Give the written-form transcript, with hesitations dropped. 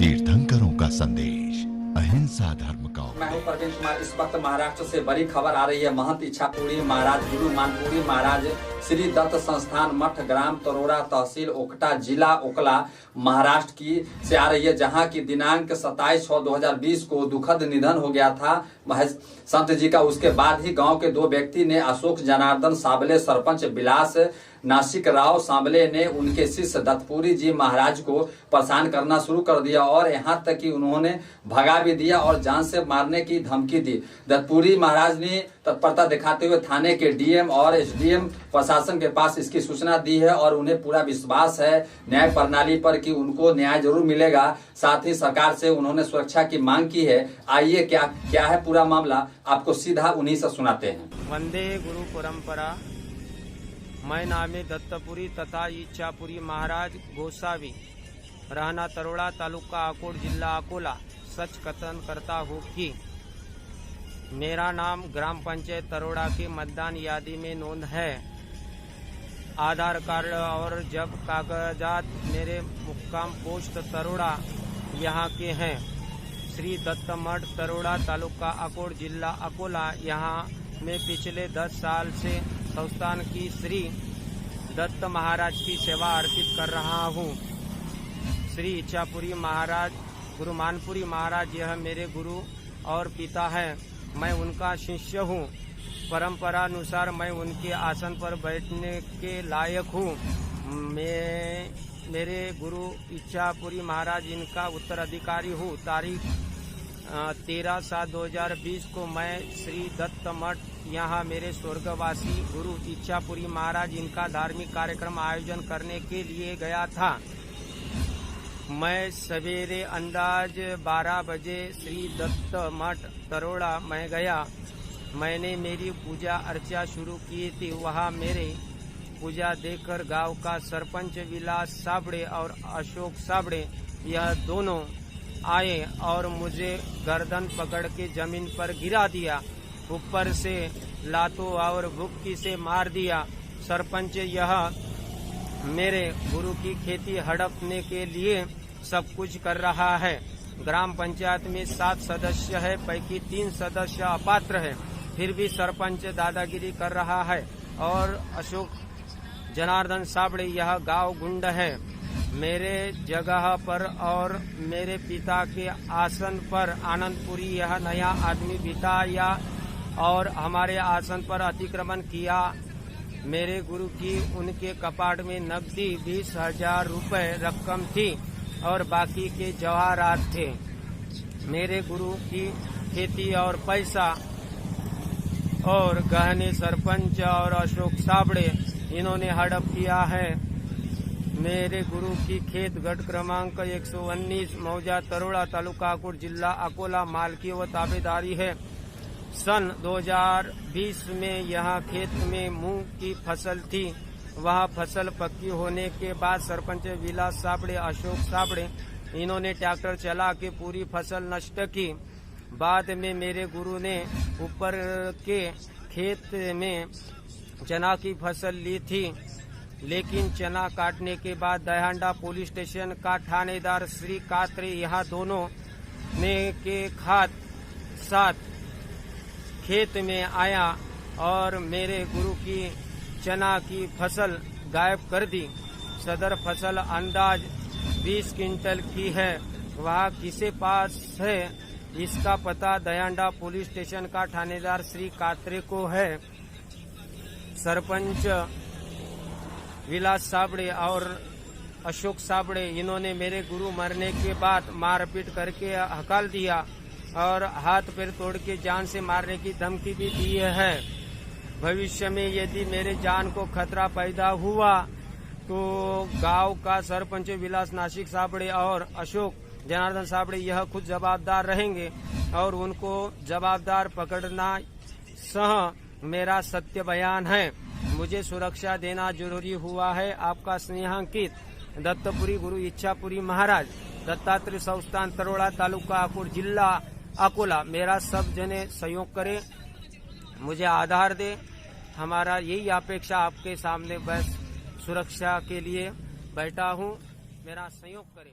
तीर्थंकरों का संदेश, अहिंसा धर्म का। मैं हूं प्रवीण कुमार। इस वक्त महाराष्ट्र से बड़ी खबर आ रही है। महंत इच्छापुरी महाराज गुरु मानपुरी महाराज श्री दत्त संस्थान मठ ग्राम तरोड़ा तहसील ओकटा जिला ओकला महाराष्ट्र की से आ रही है, जहां की दिनांक 27/6/2020 को दुखद निधन हो गया था महज संत जी का। उसके बाद ही गांव के दो व्यक्ति ने अशोक जनार्दन साबले, सरपंच विलास नासिक राव सांबले ने उनके शिष्य दत्तपुरी जी महाराज को परेशान करना शुरू कर दिया और यहां तक कि उन्होंने भगा भी दिया और जान से मारने की धमकी दी। दत्तपुरी महाराज ने तत्परता दिखाते हुए थाने के डीएम और एसडीएम प्रशासन के पास इसकी सूचना दी है और उन्हें पूरा विश्वास है न्याय प्रणाली पर कि उनको न्याय जरूर मिलेगा। साथ ही सरकार से उन्होंने सुरक्षा की मांग की है। आइए क्या है पूरा मामला, आपको सीधा उन्हीं से सुनाते हैं। वंदे गुरु परंपरा। मैं नामे दत्तपुरी तथा इच्छापुरी महाराज गोसावी, रहना तरोड़ा, तालुका अकोट, जिला अकोला, सच कथन करता हूँ कि मेरा नाम ग्राम पंचायत तरोड़ा की मतदान यादी में नोंद है। आधार कार्ड और जब कागजात मेरे मुक्काम पोस्ट तरोड़ा यहाँ के हैं। श्री दत्त मठ तरोड़ा, तालुका अकोट, जिला अकोला। यहाँ मैं पिछले 10 साल से संस्थान की श्री दत्त महाराज की सेवा अर्पित कर रहा हूँ। श्री इच्छापुरी महाराज गुरु मानपुरी महाराज यह मेरे गुरु और पिता है। मैं उनका शिष्य हूँ। परंपरानुसार मैं उनके आसन पर बैठने के लायक हूँ। मेरे गुरु इच्छापुरी महाराज इनका उत्तराधिकारी हूँ। तारीख 13/7/2020 को मैं श्री दत्त मठ यहाँ मेरे स्वर्गवासी गुरु इच्छापुरी महाराज इनका धार्मिक कार्यक्रम आयोजन करने के लिए गया था। मैं सवेरे अंदाज 12 बजे श्री दत्त मठ तरोड़ा में गया। मैंने मेरी पूजा अर्चा शुरू की थी। वहाँ मेरे पूजा देखकर गांव का सरपंच विलास साबड़े और अशोक साबड़े यह दोनों आए और मुझे गर्दन पकड़ के जमीन पर गिरा दिया। ऊपर से लातों और भुक्की से मार दिया। सरपंच यह मेरे गुरु की खेती हड़पने के लिए सब कुछ कर रहा है। ग्राम पंचायत में 7 सदस्य है, पैकी 3 सदस्य अपात्र है, फिर भी सरपंच दादागिरी कर रहा है। और अशोक जनार्दन साबड़े यह गांव गुंड है। मेरे जगह पर और मेरे पिता के आसन पर आनंदपुरी यह नया आदमी बिताया और हमारे आसन पर अतिक्रमण किया। मेरे गुरु की उनके कपाट में नकदी 20,000 रुपए रकम थी और बाकी के जवाहरात थे। मेरे गुरु की खेती और पैसा और गहने सरपंच और अशोक साबड़े इन्होंने हड़प किया है। मेरे गुरु की खेत गढ़ क्रमांक 119 मौजा तरोड़ा, तालुका अकोट, जिला अकोला मालकी व ताबेदारी है। सन 2020 में यहाँ खेत में मूंग की फसल थी। वह फसल पक्की होने के बाद सरपंच विलास साबड़े, अशोक साबड़े इन्होंने ट्रैक्टर चला के पूरी फसल नष्ट की। बाद में मेरे गुरु ने ऊपर के खेत में चना की फसल ली थी, लेकिन चना काटने के बाद दहांडा पुलिस स्टेशन का थानेदार श्री कात्रे यहाँ दोनों ने के साथ खेत में आया और मेरे गुरु की चना की फसल गायब कर दी। सदर फसल अंदाज 20 क्विंटल की है। वह किसे पास है इसका पता दहांडा पुलिस स्टेशन का थानेदार श्री कात्रे को है। सरपंच विलास साबड़े और अशोक साबड़े इन्होंने मेरे गुरु मरने के बाद मारपीट करके हकाल दिया और हाथ पैर तोड़ के जान से मारने की धमकी भी दी है। भविष्य में यदि मेरे जान को खतरा पैदा हुआ तो गांव का सरपंच विलास नासिक साबड़े और अशोक जनार्दन साबड़े यह खुद जवाबदार रहेंगे और उनको जवाबदार पकड़ना सह मेरा सत्य बयान है। मुझे सुरक्षा देना जरूरी हुआ है। आपका स्नेहांकित दत्तपुरी गुरु इच्छापुरी महाराज, दत्तात्रेय संस्थान तरोड़ा, तालुका अकोट, जिला अकोला। मेरा सब जने सहयोग करे, मुझे आधार दे। हमारा यही अपेक्षा आपके सामने बस सुरक्षा के लिए बैठा हूँ। मेरा सहयोग करें।